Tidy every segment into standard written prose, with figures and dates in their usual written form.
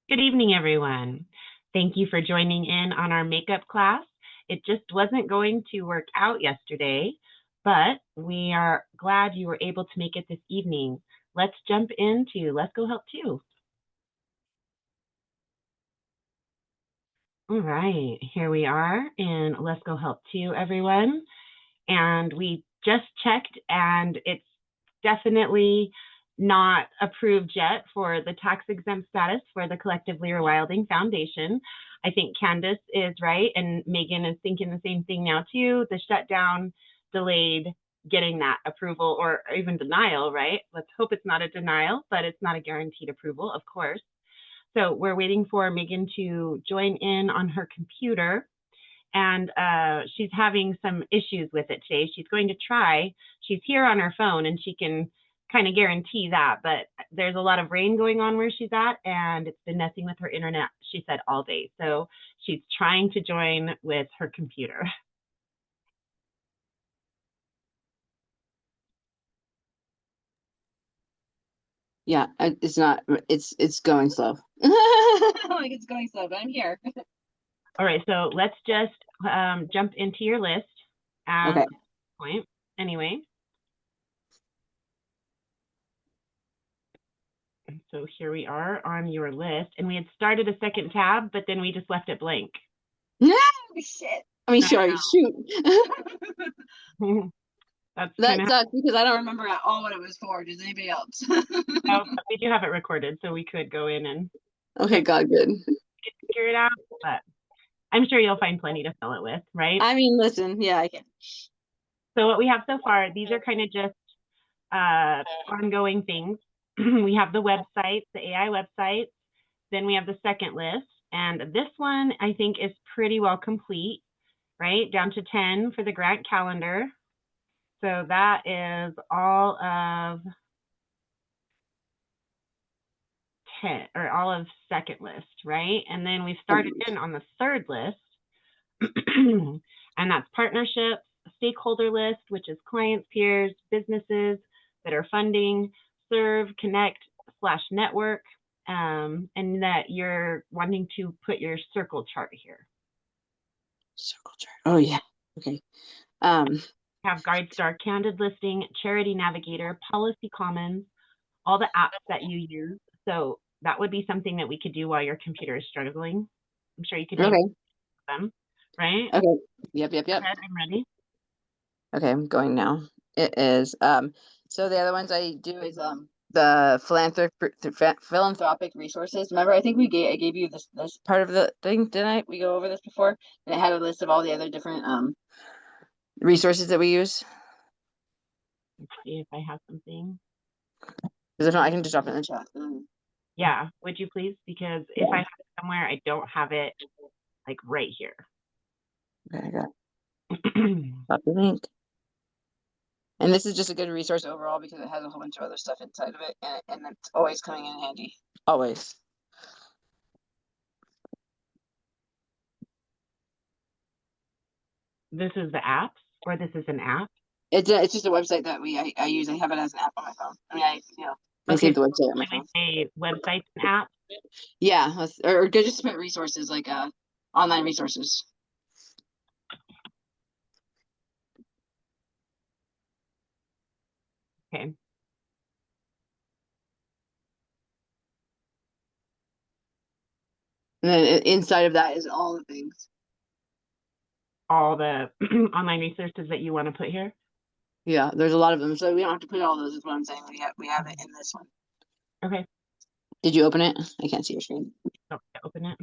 Good evening, everyone. Thank you for joining in on our makeup class. It just wasn't going to work out yesterday, but we are glad you were able to make it this evening. Let's jump into Lesko Help 2. All right, here we are in Lesko Help 2, everyone. And we just checked, and it's definitely not approved yet for the tax exempt status for the Collectively Rewilding Foundation. I think Candace is right, and Megan is thinking the same thing now too. The shutdown delayed getting that approval or even denial, right? Let's hope it's not a denial, but it's not a guaranteed approval, of course. So we're waiting for Megan to join in on her computer, and she's having some issues with it today. She's going to try. She's here on her phone, and she can kind of guarantee that, but there's a lot of rain going on where she's at, and it's been messing with her internet, she said, all day. So she's trying to join with her computer. Yeah, it's not. It's going slow. Like it's going slow, but I'm here. All right, so let's just jump into your list at Okay. this point. Anyway. So here we are on your list, and we had started a second tab, but then we just left it blank. No, shit. I mean, sorry, shoot. That sucks because I don't remember at all what it was for. Does anybody else? No, but we do have it recorded, so we could go in and okay, God, good. Figure it out, but I'm sure you'll find plenty to fill it with, right? I mean, listen, yeah, I can. So what we have so far, these are kind of just ongoing things. We have the websites, the AI websites. Then we have the second list. And this one, I think, is pretty well complete, right? Down to 10 for the grant calendar. So that is all of 10, or all of second list, right? And then we started in on the third list, and that's partnerships, stakeholder list, which is clients, peers, businesses that are funding, serve, connect, / network, and that you're wanting to put your circle chart here. Circle chart. Oh yeah. Okay. Have GuideStar, Candid Listing, Charity Navigator, Policy Commons, all the apps that you use. So that would be something that we could do while your computer is struggling. I'm sure you could do them, right? Okay. Yep. I'm ready. Okay, I'm going now. It is so the other ones I do is the philanthropic resources. Remember, I think I gave you this part of the thing, didn't I? We go over this before, and it had a list of all the other different resources that we use. Let's see if I have something. Because if not, I can just drop it in the chat. Yeah, would you please? Because if I have it somewhere, I don't have it like right here. Okay, I got it. Copy link. And this is just a good resource overall because it has a whole bunch of other stuff inside of it, and it's always coming in handy. Always. This is the apps, or this is an app? It's just a website that I use. I have it as an app on my phone. I mean, I Okay, save the website on my phone. Say websites and apps. Yeah, or just put resources like online resources. Okay. And then inside of that is all the things. All the online resources that you want to put here? Yeah, there's a lot of them. So we don't have to put all those, is what I'm saying. We have it in this one. Okay. Did you open it? I can't see your screen. Oh, open it.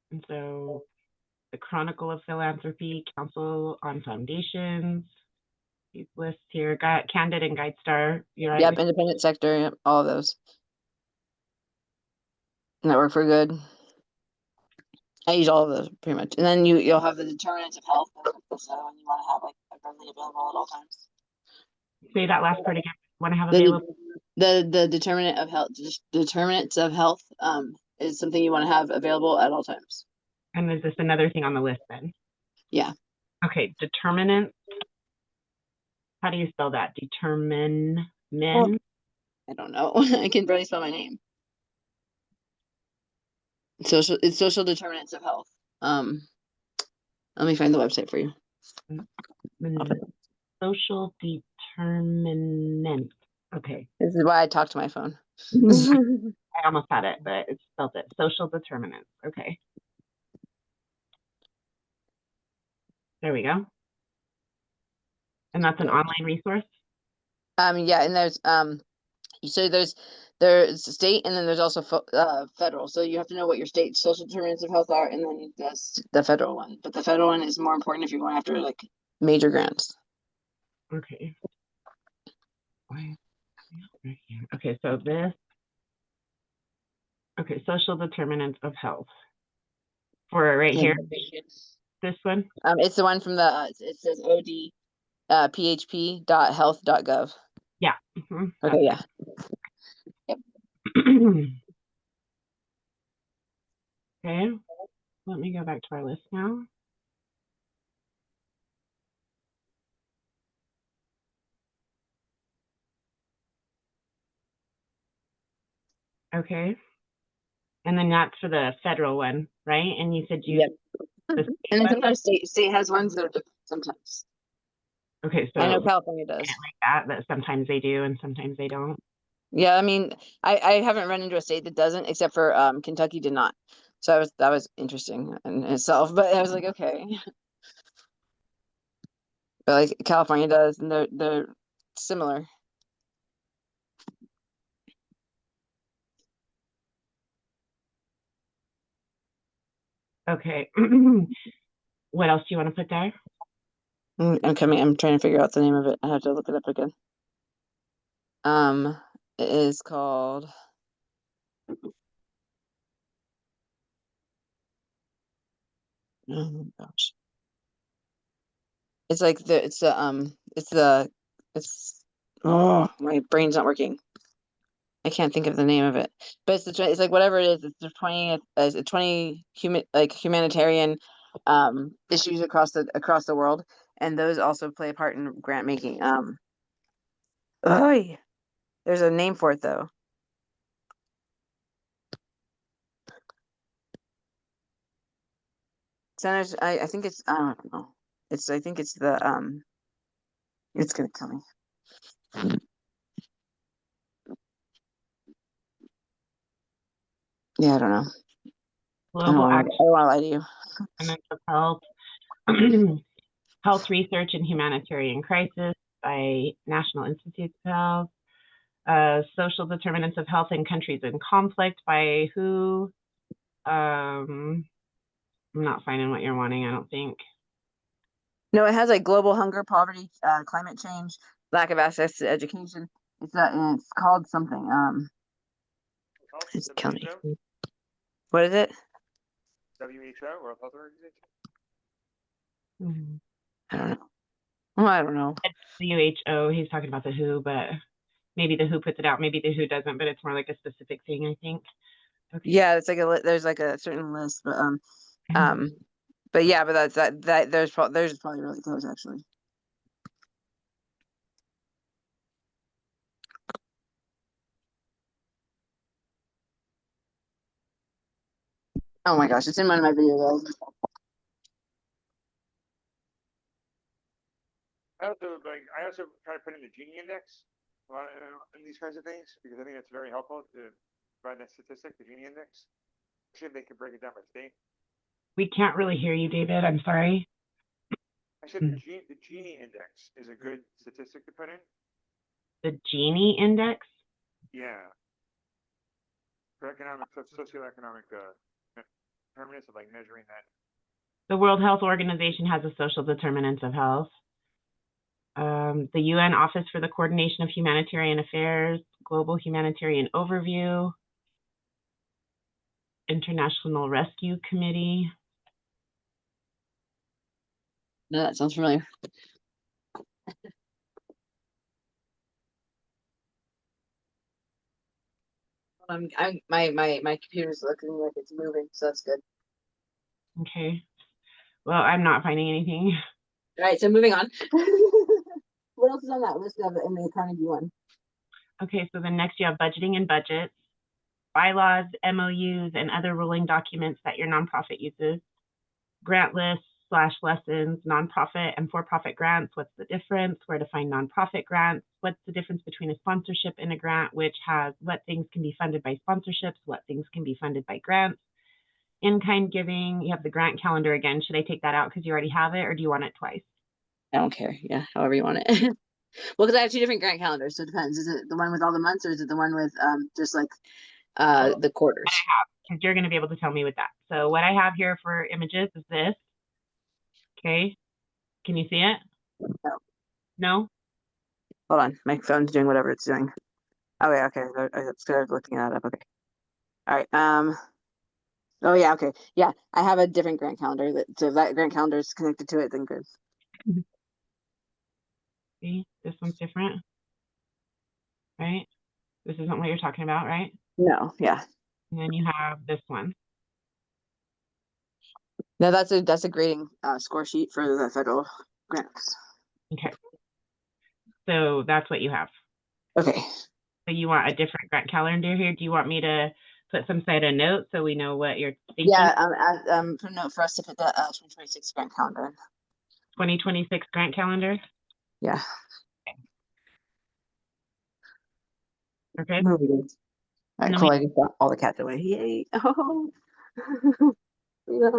And so the Chronicle of Philanthropy, Council on Foundations, these lists here, got Candid and GuideStar. Right? Yep, independent sector, yep, all of those. Network for Good. I use all of those pretty much. And then you'll have the determinants of health. So you want to have like readily available at all times. Say that last part again. Want to have available? The determinant of health, determinants of health is something you want to have available at all times. And is this another thing on the list then? Yeah. Okay, determinant. How do you spell that? Determine. Well, I don't know. I can barely spell my name. It's social determinants of health. Let me find the website for you. Social determinant. Okay. This is why I talk to my phone. I almost had it, but it spelled it. Social determinants. Okay. There we go. And that's an online resource? Yeah, and so there's state, and then there's also federal. So you have to know what your state social determinants of health are, and then that's the federal one. But the federal one is more important if you're going after like major grants. Okay. Okay, so this. Okay, social determinants of health. For right here, this one. It's the one from the it says OD php.health.gov. Yeah. Okay, yeah. Yep. Okay, let me go back to our list now. Okay. And then that's for the federal one, right? And you said you. Yep. And then sometimes state has ones that are different sometimes. Okay, so I know California does. like that, but sometimes they do and sometimes they don't. Yeah, I mean, I haven't run into a state that doesn't, except for Kentucky did not. So that was interesting in itself. But I was like, okay. But like California does, and they're similar. Okay. What else do you want to put there? I'm coming. I'm trying to figure out the name of it. I have to look it up again. It is called. Oh my gosh. It's like oh, my brain's not working. I can't think of the name of it, but it's like whatever it is. It's the 20 humanitarian issues across the world, and those also play a part in grant making. Oy, there's a name for it though. Centers, I think it's I don't know. I think it's it's gonna kill me. Yeah, I don't know. Global I don't want to lie to you. Action Health, Health Research and Humanitarian Crisis by National Institutes of Health, Social Determinants of Health in Countries in Conflict by who? I'm not finding what you're wanting, I don't think. No, it has like global hunger, poverty, climate change, lack of access to education. And it's called something. It's killing me. What is it? WHO, World Health Organization. I don't know. Well, I don't know. WHO, he's talking about the WHO, but maybe the WHO puts it out, maybe the WHO doesn't, but it's more like a specific thing, I think. Okay. Yeah, it's like there's like a certain list, but yeah, but there's probably really close actually. Oh my gosh, it's in one of my videos. I also try to put in the Gini index in these kinds of things because I think that's very helpful to provide that statistic, the Gini index. See if they can break it down by state. We can't really hear you, David. I'm sorry. I said the Gini index is a good statistic to put in. The Gini index? Yeah. For socioeconomic determinants of like measuring that. The World Health Organization has a social determinants of health. The UN Office for the Coordination of Humanitarian Affairs, Global Humanitarian Overview, International Rescue Committee. No, that sounds familiar. My computer's looking like it's moving, so that's good. Okay. Well, I'm not finding anything. All right, so moving on. What else is on that list in the Carnegie one? Okay, so then next you have budgeting and budgets, bylaws, MOUs, and other ruling documents that your nonprofit uses, grant lists / lessons, nonprofit and for-profit grants. What's the difference? Where to find nonprofit grants? What's the difference between a sponsorship and a grant, which has what things can be funded by sponsorships, what things can be funded by grants. In-kind giving, you have the grant calendar again. Should I take that out because you already have it, or do you want it twice? I don't care. Yeah, however you want it. Well, because I have 2 different grant calendars, so it depends. Is it the one with all the months, or is it the one with just like the quarters? Because you're going to be able to tell me with that. So what I have here for images is this. Okay. Can you see it? No. No? Hold on, my phone's doing whatever it's doing. Oh yeah, okay. I started looking that up. Okay. All right. Oh yeah, okay. Yeah, I have a different grant calendar. So if that grant calendar is connected to it, then good. See, this one's different, right? This isn't what you're talking about, right? No, yeah. And then you have this one. No, that's a grading score sheet for the federal grants. Okay. So that's what you have. Okay. So you want a different grant calendar here? Do you want me to put some side a note so we know what you're thinking? Yeah, for us to put the 2026 grant calendar. 2026 grant calendar? Yeah. Okay. All right, cool. I just got all the cats away. Yay. Oh. Yeah.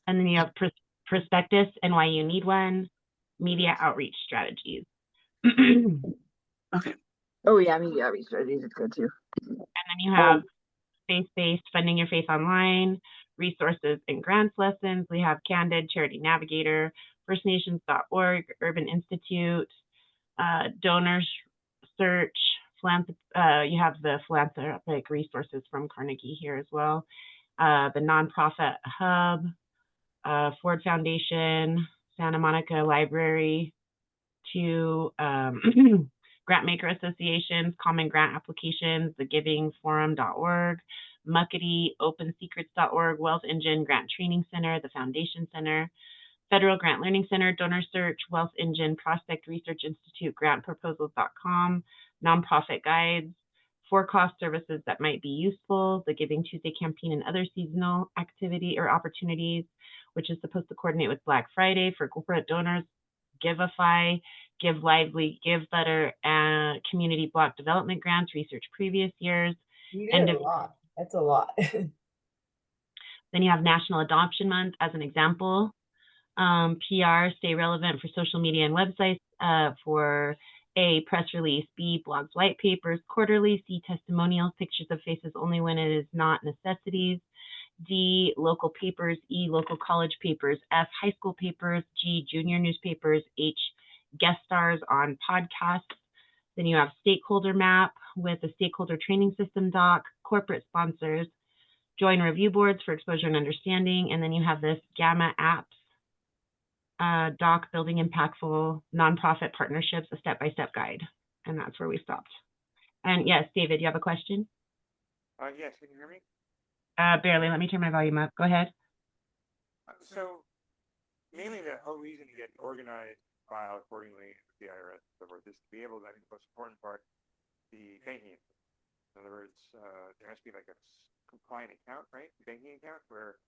And then you have prospectus and why you need one, media outreach strategies. Okay. Oh yeah, media outreach strategies is good too. And then you have faith-based, funding your faith online, resources and grants lessons. We have Candid, Charity Navigator, firstnations.org, Urban Institute, donors search, you have the philanthropic resources from Carnegie here as well, the nonprofit hub, Ford Foundation, Santa Monica Library, to grant maker associations, common grant applications, thegivingforum.org, Muckety, opensecrets.org, Wealth Engine Grant Training Center, the Foundation Center, Federal Grant Learning Center, Donor Search, Wealth Engine, Prospect Research Institute, grantproposals.com, nonprofit guides, for-cost services that might be useful, the Giving Tuesday campaign and other seasonal activity or opportunities, which is supposed to coordinate with Black Friday for corporate donors, Giveify, Give Lively, Give Better, and community block development grants, research previous years. You did a lot. That's a lot. Then you have National Adoption Month as an example. PR, stay relevant for social media and websites, for A, press release, B, blogs, white papers, quarterly, C, testimonials, pictures of faces only when it is not necessities, D, local papers, E, local college papers, F, high school papers, G, junior newspapers, H, guest stars on podcasts. Then you have stakeholder map with a stakeholder training system doc, corporate sponsors, join review boards for exposure and understanding, and then you have this Gamma apps doc, building impactful nonprofit partnerships, a step-by-step guide. And that's where we stopped. And yes, David, you have a question? Yes, can you hear me? Barely. Let me turn my volume up. Go ahead. So mainly the whole reason to get organized, file accordingly with the IRS and so forth is to be able to, I think the most important part, the banking. In other words, there has to be like a compliant account, right? Banking account where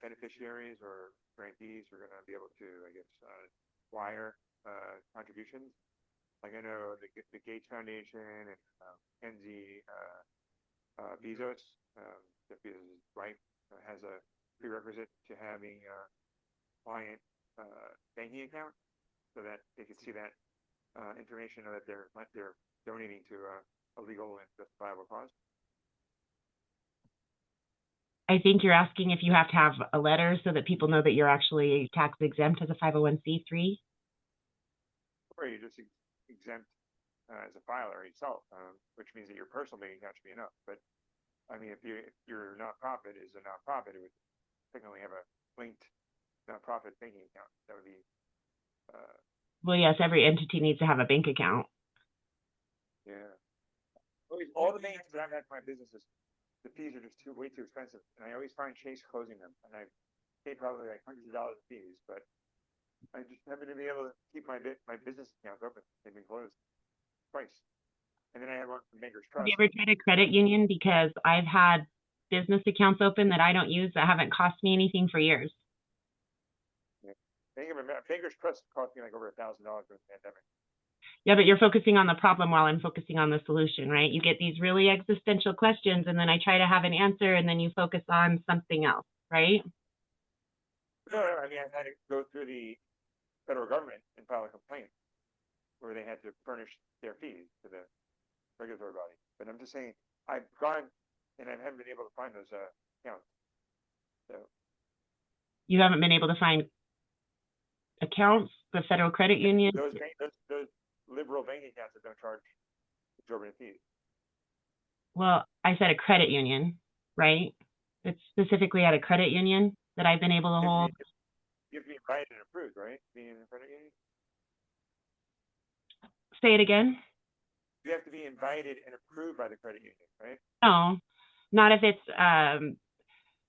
beneficiaries or grantees are going to be able to, I guess, wire contributions. Like I know the Gates Foundation and Kenzie Bezos, Jeff Bezos' wife, has a prerequisite to having a client banking account so that they can see that information that they're donating to a legal and justifiable cause. I think you're asking if you have to have a letter so that people know that you're actually tax exempt as a 501c3. Or you just exempt as a filer yourself, which means that your personal bank account should be enough. But I mean, if your nonprofit is a nonprofit, it would technically have a linked nonprofit banking account. That would be. Well, yes, every entity needs to have a bank account. Yeah. All the banks that I've had for my businesses, the fees are just way too expensive, and I always find Chase closing them, and I've paid probably like hundreds of dollars in fees, but I just happen to be able to keep my business accounts open. They've been closed twice. And then I had one from Bankers Have Trust. you ever tried a credit union? Because I've had business accounts open that I don't use that haven't cost me anything for years. Bankers Trust cost me like over $1,000 during the pandemic. Yeah, but you're focusing on the problem while I'm focusing on the solution, right? You get these really existential questions and then I try to have an answer and then you focus on something else, right? No, I mean, I had to go through the federal government and file a complaint where they had to furnish their fees to the regulatory body. But I'm just saying, I've gone and I haven't been able to find those accounts. So You haven't been able to find accounts, the federal credit union? those liberal bank accounts that don't charge exorbitant fees. Well, I said a credit union, right? It's specifically at a credit union that I've been able to hold. You have to be invited and approved, right? Being in a credit union? Say it again? You have to be invited and approved by the credit union, right? No, not if it's,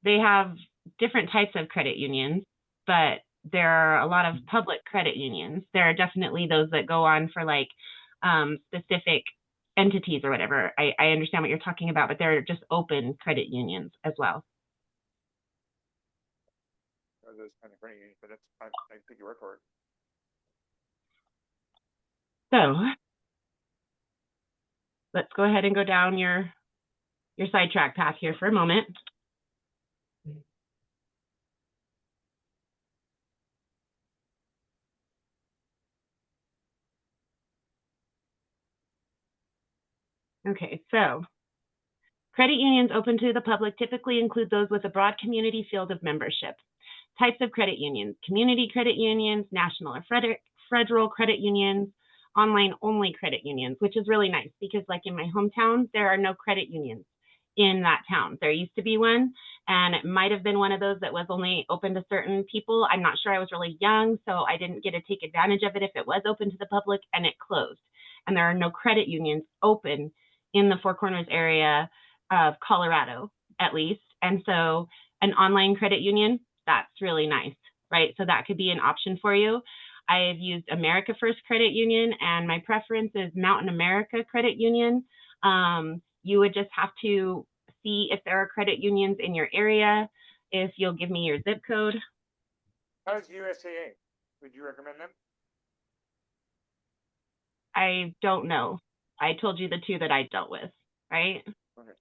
they have different types of credit unions, but there are a lot of public credit unions. There are definitely those that go on for like specific entities or whatever. I understand what you're talking about, but there are just open credit unions as well. Or those kind of credit unions, but I think you work for it. So let's go ahead and go down your sidetrack path here for a moment. Okay, so credit unions open to the public typically include those with a broad community field of membership. Types of credit unions: community credit unions, national or federal credit unions, online only credit unions, which is really nice because like in my hometown, there are no credit unions in that town. There used to be one, and it might have been one of those that was only open to certain people. I'm not sure, I was really young, so I didn't get to take advantage of it if it was open to the public, and it closed. And there are no credit unions open in the Four Corners area of Colorado, at least. And so an online credit union, that's really nice, right? So that could be an option for you. I've used America First Credit Union, and my preference is Mountain America Credit Union. You would just have to see if there are credit unions in your area. If you'll give me your zip code. How's USAA? Would you recommend them? I don't know. I told you the two that I dealt with, right? Okay.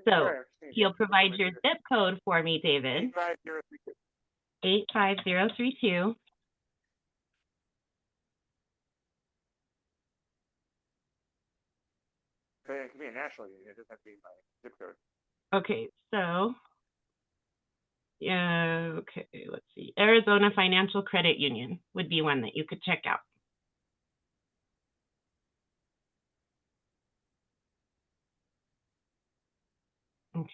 So he'll provide your zip code for me, David. 85032. 85032. It could be a national union. It doesn't have to be my zip code. Okay, so yeah, okay, let's see. Arizona Financial Credit Union would be one that you could check out. Okay.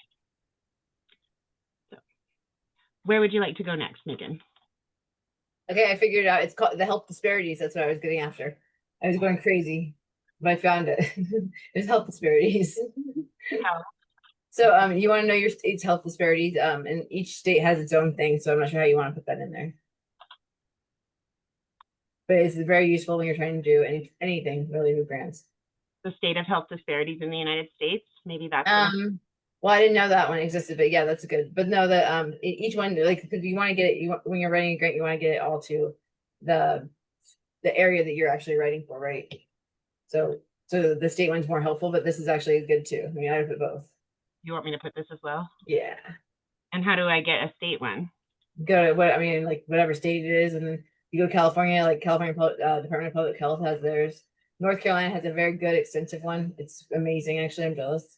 So where would you like to go next, Megan? Okay, I figured it out. It's called the health disparities. That's what I was getting after. I was going crazy, but I found it. There's health disparities. How? So you want to know your state's health disparities, and each state has its own thing, so I'm not sure how you want to put that in there. But it's very useful when you're trying to do anything really with grants. The state of health disparities in the United States. Maybe that's well, I didn't know that one existed, but yeah, that's good. But no, that each one, like, because you want to get it, when you're writing a grant, you want to get it all to the area that you're actually writing for, right? So the state one's more helpful, but this is actually good too. I mean, I put both. You want me to put this as well? Yeah. And how do I get a state one? Go to what I mean, like whatever state it is, and then you go to California, like California Department of Public Health has theirs. North Carolina has a very good extensive one. It's amazing, actually. I'm jealous.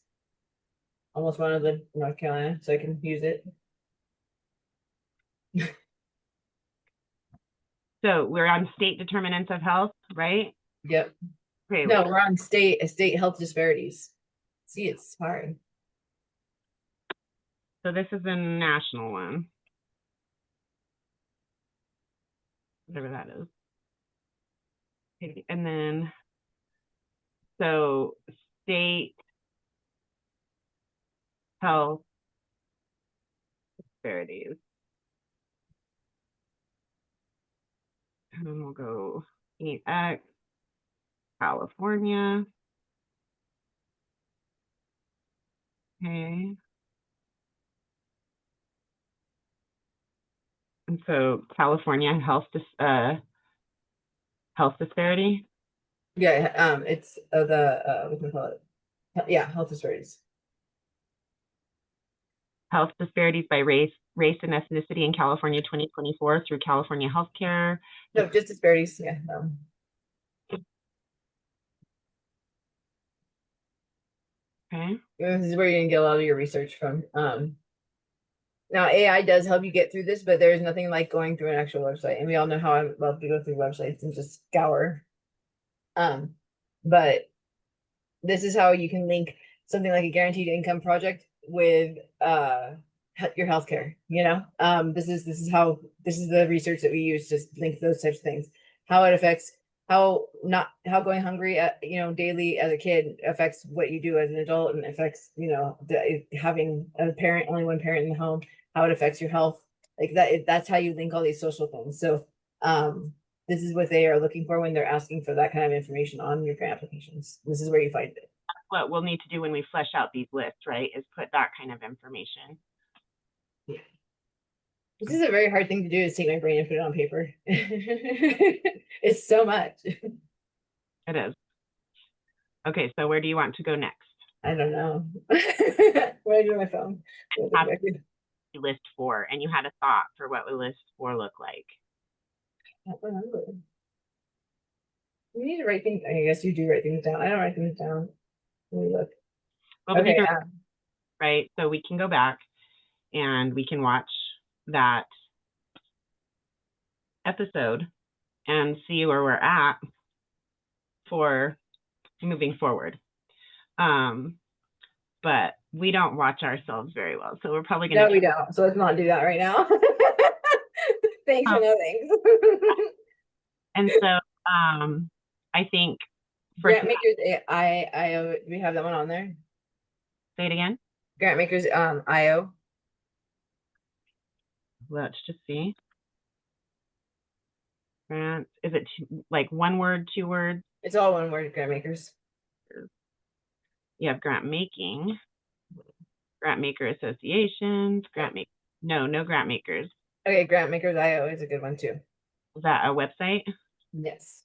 Almost one of the North Carolina, so I can use it. So we're on state determinants of health, right? Yep. Okay, No, we're on state health disparities. See, it's hard. so this is a national one. Whatever that is. Okay, and then, so state health disparities. And then we'll go 8X, California. Okay. And so California health disparity. Yeah, it's what do we call it? Yeah, health disparities. Health disparities by race and ethnicity in California 2024 through California healthcare. No, just disparities. Yeah. Okay. This is where you're gonna get a lot of your research from. Now AI does help you get through this, but there's nothing like going through an actual website. And we all know how I love to go through websites and just scour. But this is how you can link something like a guaranteed income project with your healthcare. This is the research that we use to link those types of things. How it affects how going hungry daily as a kid affects what you do as an adult, and affects having only one parent in the home, how it affects your health, like that's how you link all these social things. So this is what they are looking for when they're asking for that kind of information on your grant applications. This is where you find it. What we'll need to do when we flesh out these lists, right, is put that kind of information. Yeah. This is a very hard thing to do, is take my brain and put it on paper. It's so much. It is. Okay, so where do you want to go next? I don't know. Where do I do my phone? List 4, and you had a thought for what would list 4 look like. I don't remember. You need to write things. I guess you do write things down. I don't write things down. Let me look. Well, Okay. Right, so we can go back and we can watch that episode and see where we're at for moving forward. But we don't watch ourselves very well, so we're probably gonna. No, we don't. So let's not do that right now. Thanks for no thanks. And so, I think Grant Makers IO. Do we have that one on there? Say it again. Grant Makers IO. Let's just see. Grant, is it like one word, 2 words? It's all one word, Grant Makers. You have grant making, grant maker associations, no grant makers. Okay, Grant Makers IO is a good one too. Is that a website? Yes.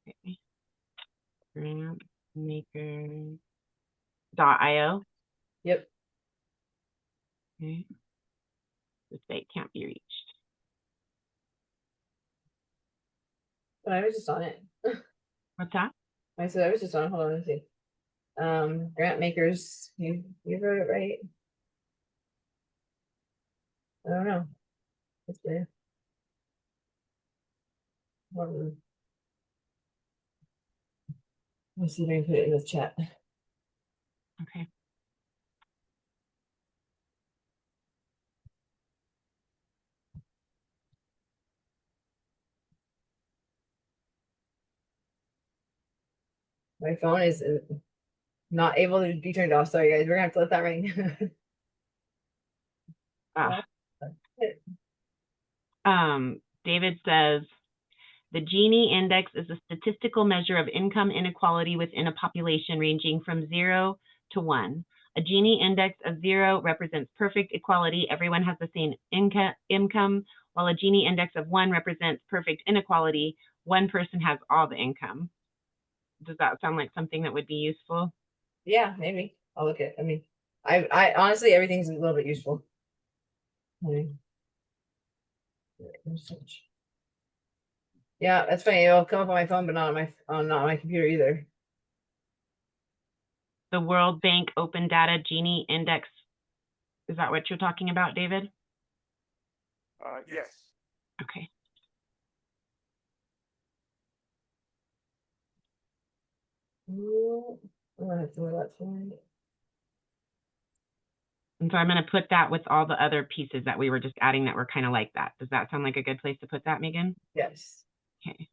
Okay. Grantmakers.io. Yep. Okay. The site can't be reached. But I was just on it. What's that? I said I was just on it. Hold on, let's see. Grant Makers, you wrote it right. I don't know. It's weird. Let me see if I can put it in the chat. Okay. My phone is not able to be turned off. Sorry, guys. We're gonna have to let that ring. David says, the Gini index is a statistical measure of income inequality within a population ranging from 0 to 1. A Gini index of 0 represents perfect equality. Everyone has the same income, while a Gini index of 1 represents perfect inequality. One person has all the income. Does that sound like something that would be useful? Yeah, maybe. I'll look at it. I mean, I honestly, everything's a little bit useful. Yeah, that's funny. It'll come up on my phone, but not on my computer either. The World Bank Open Data Gini Index. Is that what you're talking about, David? Yes. Okay. And so I'm going to put that with all the other pieces that we were just adding that were kind of like that. Does that sound like a good place to put that, Megan? Yes. Okay.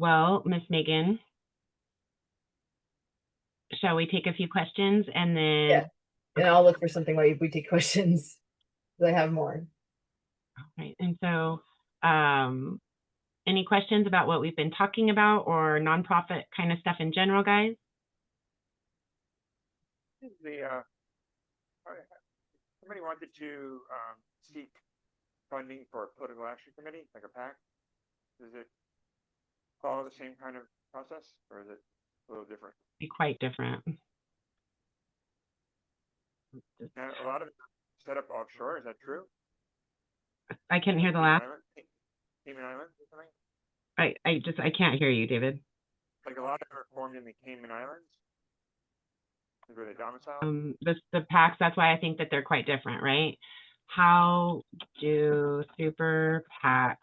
Well, Miss Megan, shall we take a few questions and then? Yeah. And I'll look for something while we take questions. I have more. Right. And so, any questions about what we've been talking about or nonprofit kind of stuff in general, guys? Somebody wanted to seek funding for a political action committee, like a PAC. Does it follow the same kind of process, or is it a little different? Be quite different. And a lot of it is set up offshore. Is that true? I couldn't hear the last. Cayman Islands or something? I can't hear you, David. Like a lot of them are formed in the Cayman Islands. Is where they domicile. The PACs. That's why I think that they're quite different, right? How do super PACs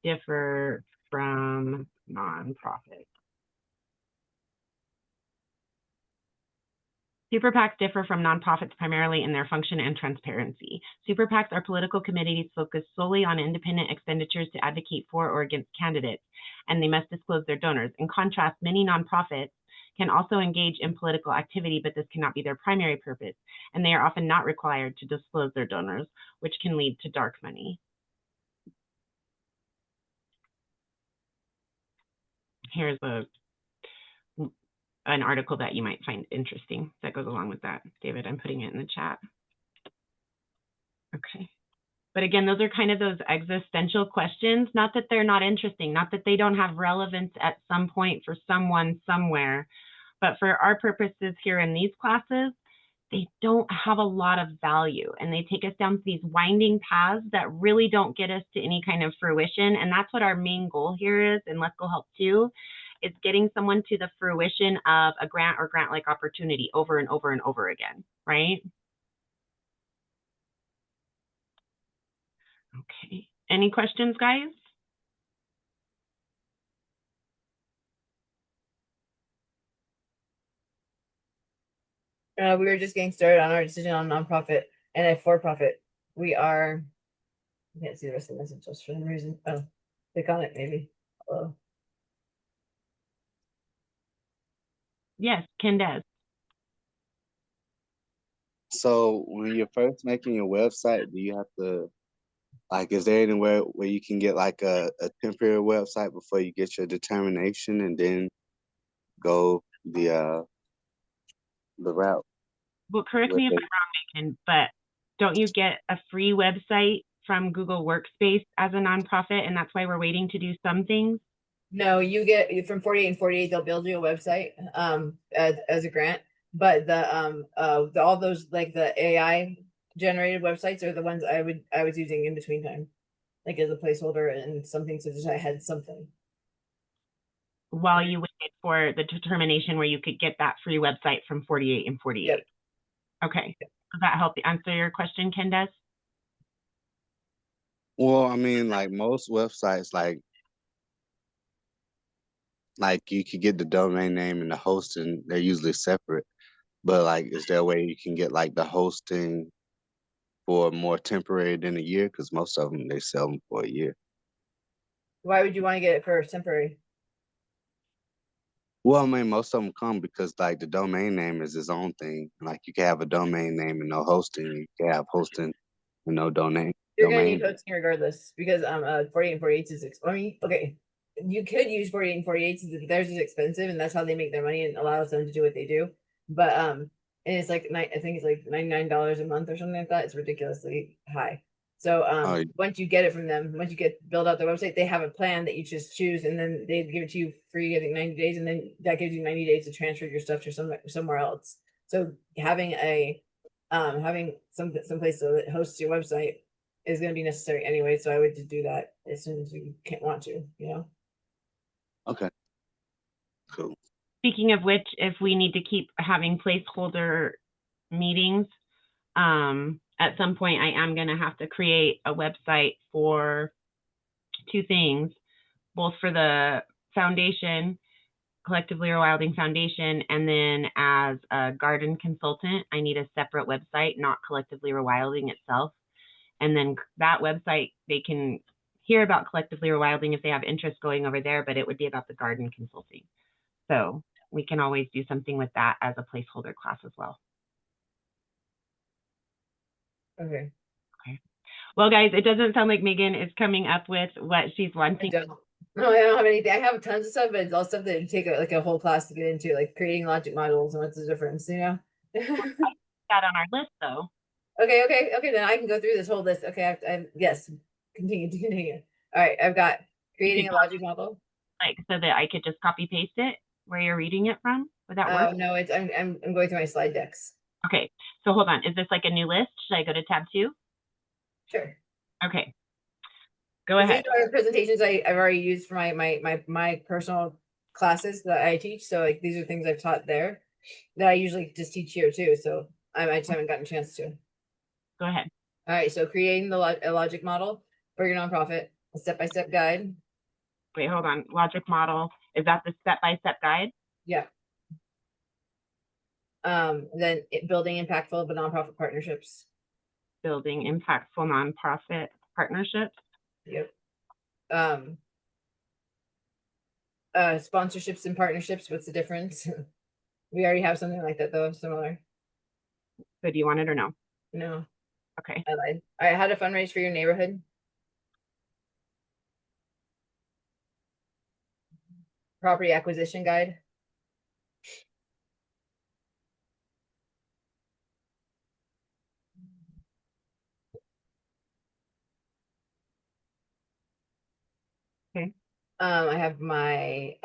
differ from nonprofits? Super PACs differ from nonprofits primarily in their function and transparency. Super PACs are political committees focused solely on independent expenditures to advocate for or against candidates, and they must disclose their donors. In contrast, many nonprofits can also engage in political activity, but this cannot be their primary purpose, and they are often not required to disclose their donors, which can lead to dark money. Here's an article that you might find interesting that goes along with that. David, I'm putting it in the chat. Okay. But again, those are kind of those existential questions, not that they're not interesting, not that they don't have relevance at some point for someone somewhere, but for our purposes here in these classes, they don't have a lot of value, and they take us down these winding paths that really don't get us to any kind of fruition. And that's what our main goal here is in Lesko Help Too, is getting someone to the fruition of a grant or grant-like opportunity over and over and over again, right? Okay, any questions, guys? We were just getting started on our decision on nonprofit and a for-profit. We are, I can't see the rest of the message just for some reason. Oh, click on it maybe. Hello. Yes, Ken does. So when you're first making your website, do you have to, like, is there anywhere where you can get like a temporary website before you get your determination and then go the route? Well, correct me if I'm wrong, Megan, but don't you get a free website from Google Workspace as a nonprofit, and that's why we're waiting to do some things? No, you get from 48 and 48, they'll build you a website as a grant. But all those like the AI generated websites are the ones I was using in between time, like as a placeholder and something, so that I had something. While you waited for the determination where you could get that free website from 48 and 48. Yep. Okay. Does that help answer your question, Ken does? Well, I mean, like most websites, like you could get the domain name and the hosting, they're usually separate. But like, is there a way you can get like the hosting for more temporary than a year? Because most of them, they sell them for a year. Why would you want to get it for temporary? Well, I mean, most of them come because like the domain name is its own thing. Like you can have a domain name and no hosting. You can have hosting and no domain. You're gonna need hosting regardless because 48 and 48 is I mean, okay. You could use 48 and 48, theirs is expensive, and that's how they make their money and allows them to do what they do. But and it's like I think it's like $99 a month or something like that. It's ridiculously high. So once you get it from them, once you build out their website, they have a plan that you just choose, and then they give it to you free, I think 90 days, and then that gives you 90 days to transfer your stuff to somewhere else. So having a having some place that hosts your website is going to be necessary anyway. So I would just do that as soon as you want to, you know. Okay. Cool. Speaking of which, if we need to keep having placeholder meetings, at some point I am going to have to create a website for two things, both for the foundation, Collectively Rewilding Foundation, and then as a garden consultant, I need a separate website, not Collectively Rewilding itself. And then that website, they can hear about Collectively Rewilding if they have interest going over there, but it would be about the garden consulting. So we can always do something with that as a placeholder class as well. Okay. Well, guys, it doesn't sound like Megan is coming up with what she's I wanting. don't. No, I don't have anything. I have tons of stuff, but it's all stuff that you take like a whole class to get into, like creating logic models and what's the difference, you know? That on our list, though. Okay. Then I can go through this whole list. Okay, yes, continue. All right, I've got creating a logic model. Like, so that I could just copy paste it where you're reading it from. Would that work? No, it's I'm going through my slide decks. Okay, so hold on. Is this like a new list? Should I go to tab 2? Sure. Okay. Go ahead. These are presentations I've already used for my personal classes that I teach. So like these are things I've taught there that I usually just teach here too. So I just haven't gotten a chance to. Go ahead. All right. So creating a logic model for your nonprofit, a step-by-step guide. Wait, hold on. Logic model. Is that the step-by-step guide? Yeah. Then building impactful but nonprofit partnerships. Building impactful nonprofit partnerships. Yep. Sponsorships and partnerships. What's the difference? We already have something like that though, similar. So do you want it or no? No. Okay. I lied. All right, how to fundraise for your neighborhood. Property acquisition guide. Okay. I have my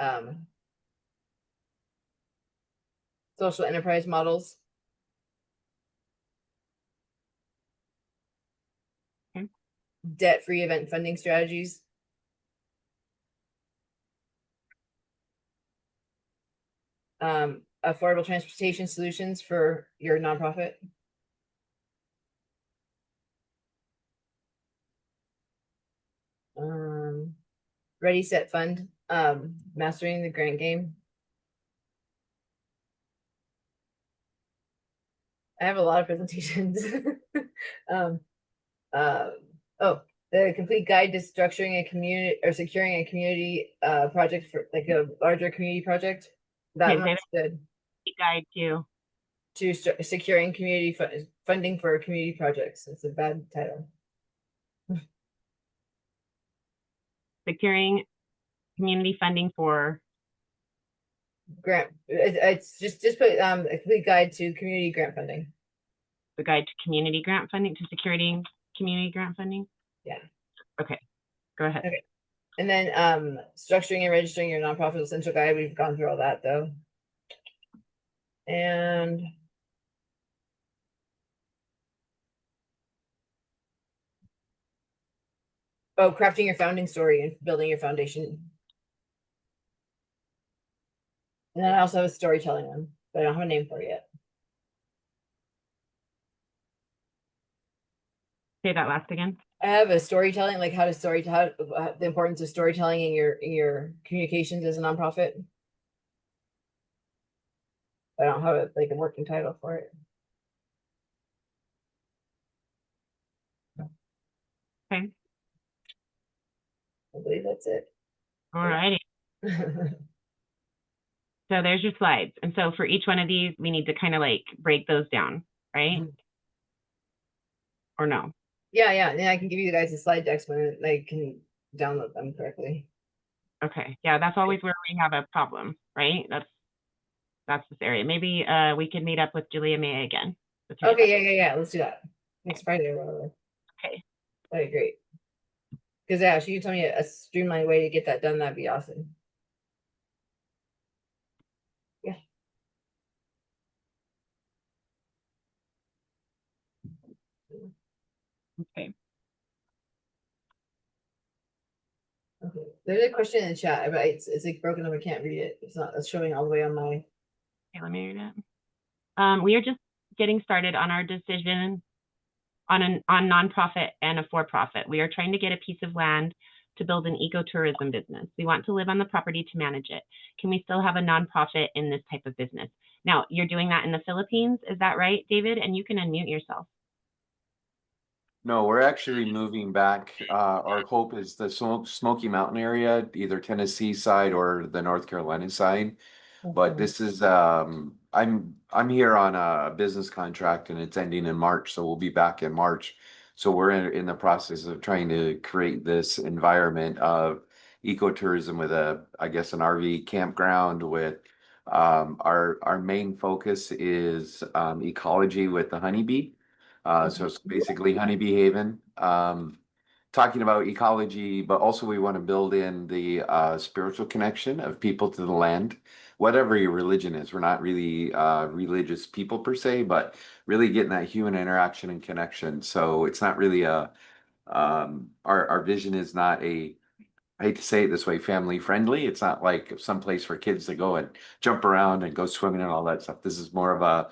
social enterprise models. Okay. Debt-free event funding strategies. Affordable transportation solutions for your nonprofit. Ready, set, fund. Mastering the grant game. I have a lot of presentations. Oh, the complete guide to structuring a community or securing a community project for like a larger community project. That Okay, one's good. Guide to Securing community funding for community projects. It's a bad title. securing community funding for Grant. It's just put a complete guide to community grant funding. the guide to community grant funding to securing community grant funding. Yeah. Okay. Go ahead. Okay. And then structuring and registering your nonprofit essential guide. We've gone through all that though. And oh, crafting your founding story and building your foundation. And then I also have a storytelling one, but I don't have a name for it yet. Say that last again. I have a storytelling, like how to storytell, the importance of storytelling in your communications as a nonprofit. I don't have a working title for it. Okay. I believe that's it. All righty. So there's your slides. And so for each one of these, we need to kind of like break those down, right? Or no? Yeah. And I can give you guys the slide decks when I can download them correctly. Okay. Yeah, that's always where we have a problem, right? That's this area. Maybe we can meet up with Julia May again. Okay, yeah. Let's do that. Next Friday or whatever. Okay. That'd be great. Because yeah, she can tell me a streamlined way to get that done, that'd be awesome. Yeah. Okay. Okay. There's a question in the chat, but it's like broken up. I can't read it. It's showing all the way on my. Okay, let me read it. We are just getting started on our decision on nonprofit and a for-profit. We are trying to get a piece of land to build an ecotourism business. We want to live on the property to manage it. Can we still have a nonprofit in this type of business? Now, you're doing that in the Philippines, is that right, David? And you can unmute yourself. No, we're actually moving back. Our hope is the Smoky Mountain area, either Tennessee side or the North Carolina side. But this is I'm here on a business contract and it's ending in March, so we'll be back in March. So we're in the process of trying to create this environment of ecotourism with I guess an RV campground with our main focus is ecology with the honeybee. So it's basically honeybee haven. Talking about ecology, but also we want to build in the spiritual connection of people to the land, whatever your religion is. We're not really religious people per se, but really getting that human interaction and connection. So it's not really our vision is not I hate to say it this way, family friendly. It's not like some place for kids to go and jump around and go swimming and all that stuff. This is more of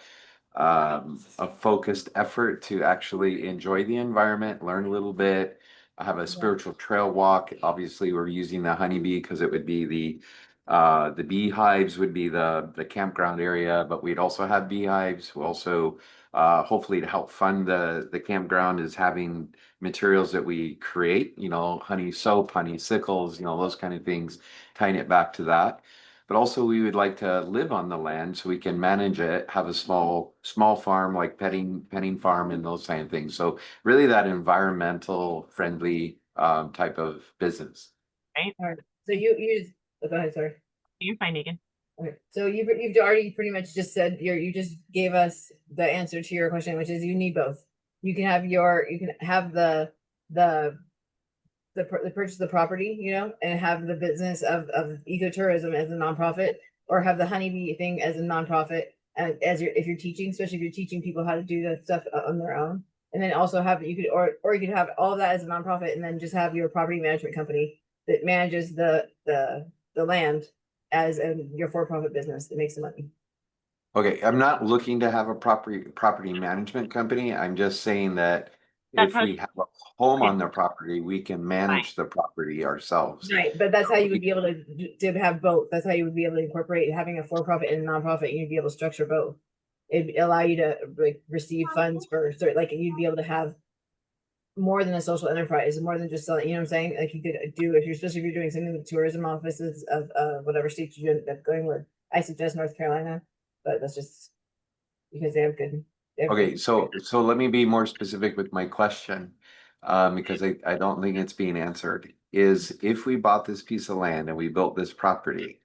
a focused effort to actually enjoy the environment, learn a little bit. I have a spiritual trail walk. Obviously, we're using the honeybee because it would be the beehives would be the campground area, but we'd also have beehives. We also hopefully to help fund the campground is having materials that we create, honey soap, honey sickles, those kind of things, tying it back to that. But also we would like to live on the land so we can manage it, have a small farm like petting farm and those kind of things. So really that environmental friendly type of business. Right? All right. So you just go ahead, sorry. You're fine, Megan. Okay. So you've already pretty much just said you just gave us the answer to your question, which is you need both. You can have the purchase of the property, and have the business of ecotourism as a nonprofit, or have the honeybee thing as a nonprofit, if you're teaching, especially if you're teaching people how to do that stuff on their own. And then also have you could have all of that as a nonprofit, and then just have your property management company that manages the land as your for-profit business that makes the money. Okay, I'm not looking to have a property management company. I'm just saying that That's if how- we have a home on the property, we can manage the property ourselves. Right, but that's how you would be able to have both. That's how you would be able to incorporate having a for-profit and a nonprofit. You'd be able to structure both. It'd allow you to receive funds for certain, you'd be able to have more than a social enterprise, more than just selling. You know what I'm saying? Like you could do especially if you're doing something with tourism offices of whatever state you end up going with. I suggest North Carolina, but that's just because they have good. Okay, so let me be more specific with my question, because I don't think it's being answered. Is if we bought this piece of land and we built this property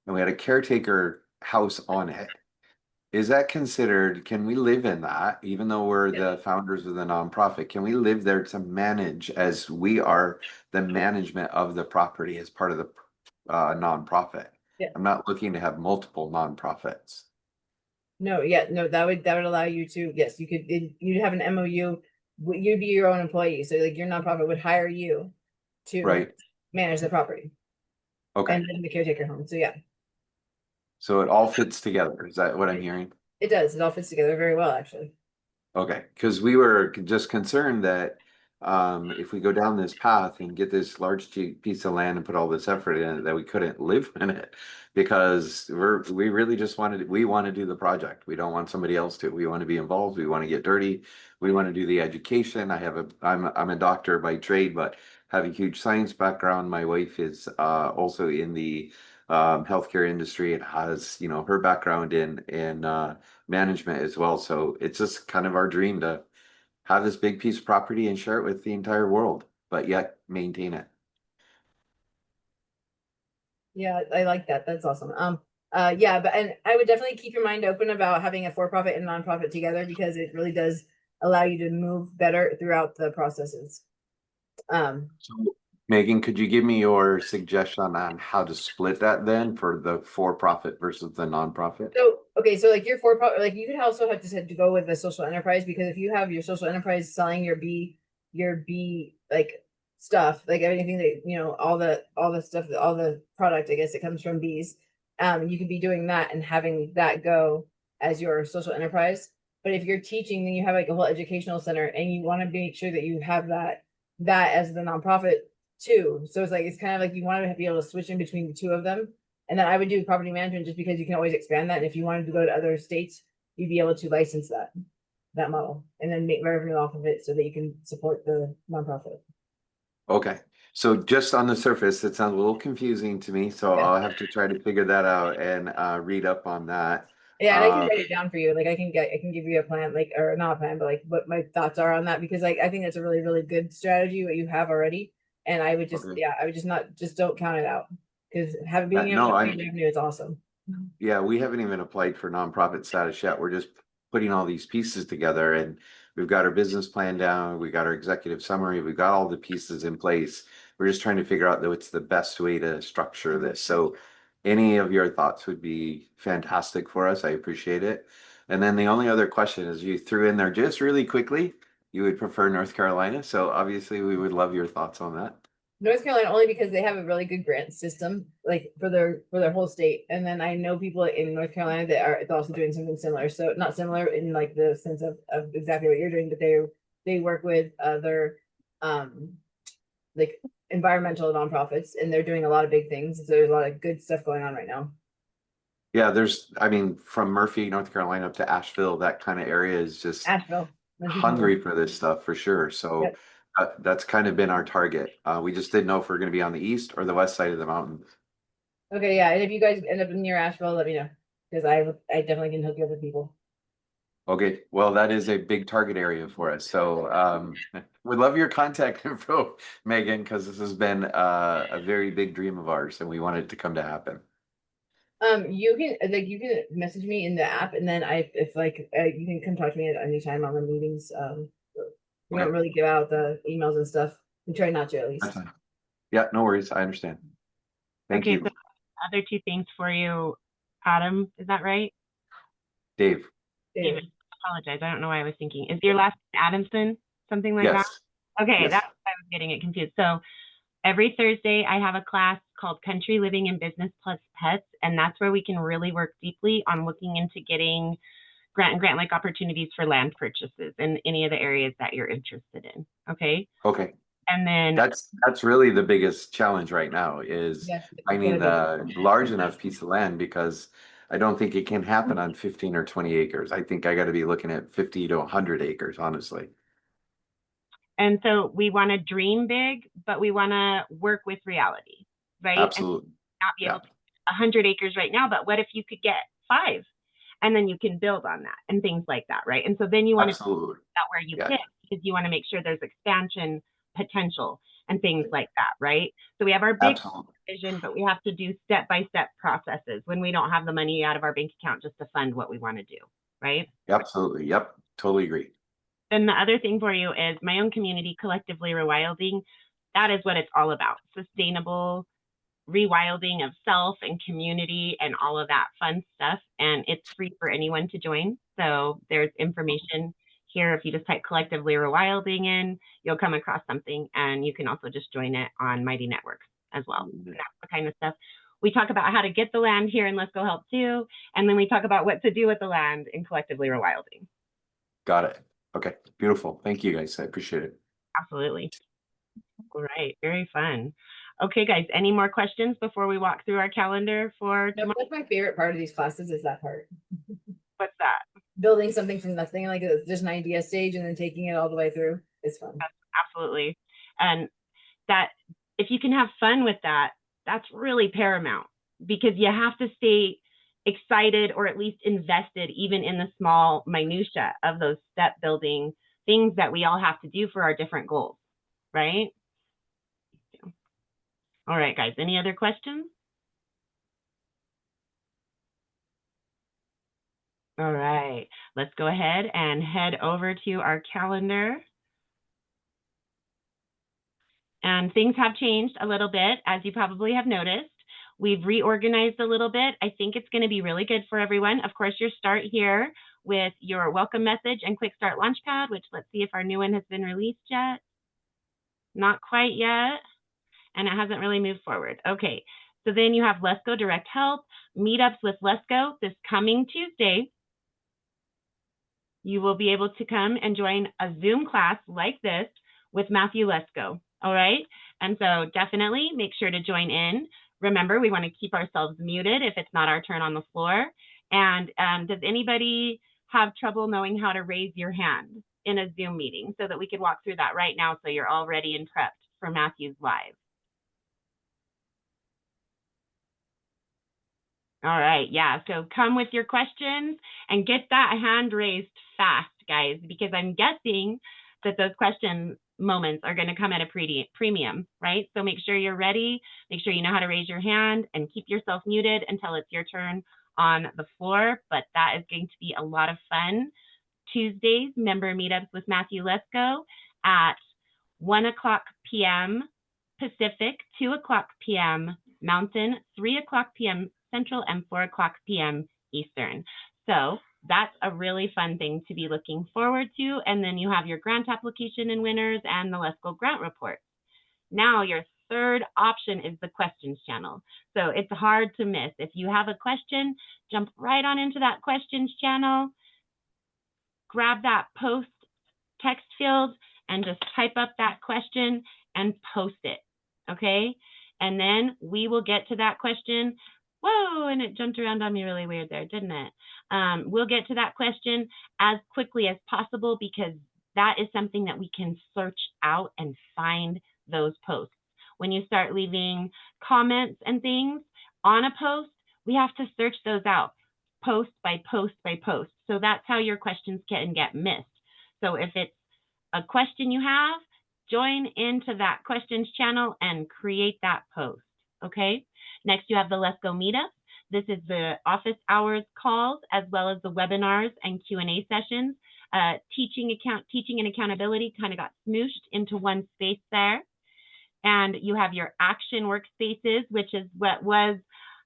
and we had a caretaker house on it, is that considered, can we live in that, even though we're the founders of the nonprofit? Can we live there to manage as we are the management of the property as part of the nonprofit? Yeah. I'm not looking to have multiple nonprofits. No, that would allow you to, yes, you'd have an MOU, you'd be your own employee. So your nonprofit would hire you to manage the property. Okay. And then the caretaker home. So yeah. So it all fits together. Is that what I'm hearing? It does. It all fits together very well, actually. Okay, because we were just concerned that if we go down this path and get this large piece of land and put all this effort in it, that we couldn't live in it because we really just we want to do the project. We don't want somebody else to. We want to be involved. We want to get dirty. We want to do the education. I'm a doctor by trade, but have a huge science background. My wife is also in the healthcare industry and has her background in management as well. So it's just kind of our dream to have this big piece of property and share it with the entire world, but yet maintain it. Yeah, I like that. That's awesome. Yeah, and I would definitely keep your mind open about having a for-profit and nonprofit together because it really does allow you to move better throughout the processes. So Megan, could you give me your suggestion on how to split that then for the for-profit versus the nonprofit? So, okay, so your for-profit, you could also have to go with the social enterprise, because if you have your social enterprise selling your bee stuff, everything that, all the stuff, all the product, I guess, it comes from bees. You could be doing that and having that go as your social enterprise. But if you're teaching, then you have a whole educational center, and you want to make sure that you have that as the nonprofit too. So it's kind of you want to be able to switch in between the two of them. And then I would do property management just because you can always expand that. And if you wanted to go to other states, you'd be able to license that. that model and then make revenue off of it so that you can support the nonprofit. Okay, so just on the surface, it sounds a little confusing to me, so Yeah. I'll have to try to figure that out and read up on that. Yeah, and I can write it down for you. Like I can give you a plan, like, or not a plan, but like what my thoughts are on that, because like I think that's a really, really good strategy what you have already. And I would just, Okay. yeah, I would just don't count it out, because being able No, to I'm create revenue is awesome. Yeah, we haven't even applied for nonprofit status yet. We're just putting all these pieces together, and we've got our business plan down. We got our executive summary. We've got all the pieces in place. We're just trying to figure out what's the best way to structure this. So any of your thoughts would be fantastic for us. I appreciate it. And then the only other question is you threw in there just really quickly, you would prefer North Carolina. So obviously we would love your thoughts on that. North Carolina only because they have a really good grant system, like for their whole state. And then I know people in North Carolina that are also doing something similar. So not similar in like the sense of exactly what you're doing, but they work with other like environmental nonprofits, and they're doing a lot of big things. So there's a lot of good stuff going on right now. Yeah, I mean, from Murphy, North Carolina up to Asheville, that kind of area is just Asheville. hungry for this stuff for sure. So Yep. that's kind of been our target. We just didn't know if we're going to be on the east or the west side of the mountain. Okay, yeah. And if you guys end up near Asheville, let me know, because I definitely can hook you up with people. Okay, well, that is a big target area for us. So we love your contact info, Megan, because this has been a very big dream of ours, and we want it to come to happen. You can message me in the app, and then if you can come talk to me at any time on the meetings. We don't really give out the emails and stuff. We try not to, at least. That's fine. Yeah, no worries. I understand. Thank you. So other two things for you, Adam, is that right? Dave. David, apologize. I don't know why I was thinking. Is your last name Adamson? Something like Yes. that? Okay, Yes. that's why I was getting it confused. So every Thursday I have a class called Country Living in Business Plus Pets, and that's where we can really work deeply on looking into getting grant-like opportunities for land purchases in any of the areas that you're interested in. Okay. Okay. And then that's really the biggest challenge right now is finding the large enough piece of land, because I don't think it can happen on 15 or 20 acres. I think I got to be looking at 50 to 100 acres, honestly. And so we want to dream big, but we want to work with reality, right? Absolutely. And not be able to 100 acres right now, but what if you could get 5? And then you can build on that and things like that, right? And so then you want to figure out where you pitch, because you want to make sure there's expansion potential and things like that, right? So we have our big vision, but we have to do step-by-step processes when we don't have the money out of our bank account just to fund what we want to do, right? Absolutely. Yep. Totally agree. Then the other thing for you is my own community, Collectively Rewilding. That is what it's all about. Sustainable rewilding of self and community and all of that fun stuff. And it's free for anyone to join. So there's information here. If you just type Collectively Rewilding in, you'll come across something, and you can also just join it on Mighty Networks as well. That's the kind of stuff. We talk about how to get the land here in Lesko Help too. And then we talk about what to do with the land in Collectively Rewilding. Got it. Okay, beautiful. Thank you guys. I appreciate it. Absolutely. All right, very fun. Okay, guys, any more questions before we walk through our calendar for tomorrow? That's my favorite part of these classes, is that part. What's that? Building something from nothing, like just an idea stage and then taking it all the way through. It's fun. Absolutely. And that if you can have fun with that, that's really paramount, because you have to stay excited or at least invested even in the small minutia of those step building things that we all have to do for our different goals, right? All right, guys, any other questions? All right, let's go ahead and head over to our calendar. And things have changed a little bit, as you probably have noticed. We've reorganized a little bit. I think it's going to be really good for everyone. Of course, your start here with your welcome message and quick start launchpad, which let's see if our new one has been released yet. Not quite yet. And it hasn't really moved forward. Okay, so then you have Lesko Direct Help, meetups with Lesko this coming Tuesday. You will be able to come and join a Zoom class like this with Matthew Lesko, all right? And so definitely make sure to join in. Remember, we want to keep ourselves muted if it's not our turn on the floor. And does anybody have trouble knowing how to raise your hand in a Zoom meeting so that we could walk through that right now so you're all ready and prepped for Matthew's Live? All right, yeah, so come with your questions and get that hand raised fast, guys, because I'm guessing that those question moments are going to come at a premium, right? So make sure you're ready, make sure you know how to raise your hand, and keep yourself muted until it's your turn on the floor. But that is going to be a lot of fun. Tuesdays, member meetups with Matthew Lesko at 1 o'clock p.m. Pacific, 2 o'clock p.m. Mountain, 3 o'clock p.m. Central, and 4 o'clock p.m. Eastern. So that's a really fun thing to be looking forward to. And then you have your grant application and winners and the Lesko grant report. Now your third option is the questions channel. So it's hard to miss. If you have a question, jump right on into that questions channel, grab that post text field and just type up that question and post it, okay? And then we will get to that question. Whoa, and it jumped around on me really weird there, didn't it? We'll get to that question as quickly as possible because that is something that we can search out and find those posts. When you start leaving comments and things on a post, we have to search those out, post by post by post. So that's how your questions can get missed. So if it's a question you have, join into that questions channel and create that post, okay? Next, you have the Lesko meetup. This is the office hours calls as well as the webinars and Q&A sessions. Teaching and accountability kind of got smooshed into one space there. And you have your action workspaces, which is what was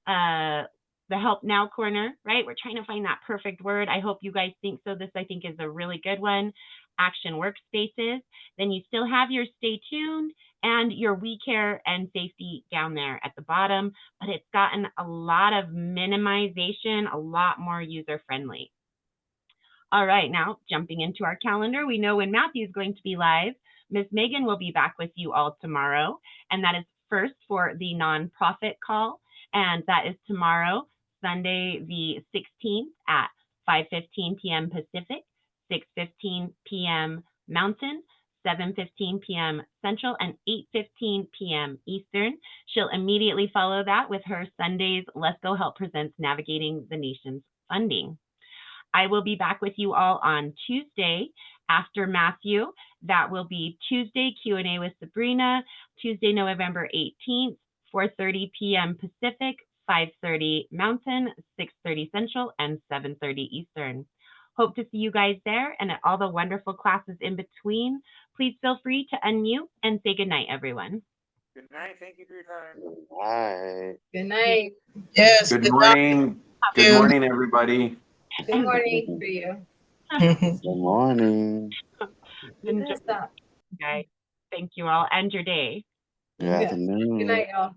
the Help Now corner, right? We're trying to find that perfect word. I hope you guys think so. This, I think, is a really good one. Action workspaces. Then you still have your stay tuned and your We Care and safety down there at the bottom, but it's gotten a lot of minimization, a lot more user friendly. All right, now jumping into our calendar, we know when Matthew's going to be live. Miss Megan will be back with you all tomorrow, and that is first for the nonprofit call, and that is tomorrow, Sunday the 16th at 5:15 p.m. Pacific, 6:15 p.m. Mountain, 7:15 p.m. Central, and 8:15 p.m. Eastern. She'll immediately follow that with her Sunday's Lesko Help Presents Navigating the Nation's Funding. I will be back with you all on Tuesday after Matthew. That will be Tuesday Q&A with Sabrina, Tuesday, November 18th, 4:30 p.m. Pacific, 5:30 Mountain, 6:30 Central, and 7:30 Eastern. Hope to see you guys there and at all the wonderful classes in between. Please feel free to unmute and say goodnight, everyone. Good night. Thank you for your time. Bye. Good night. Yes. Good morning. Good morning, everybody. Good morning for you. Good morning. Enjoy, Stop. guys. Thank you all and your day. Good Yeah. afternoon. Good night, y'all.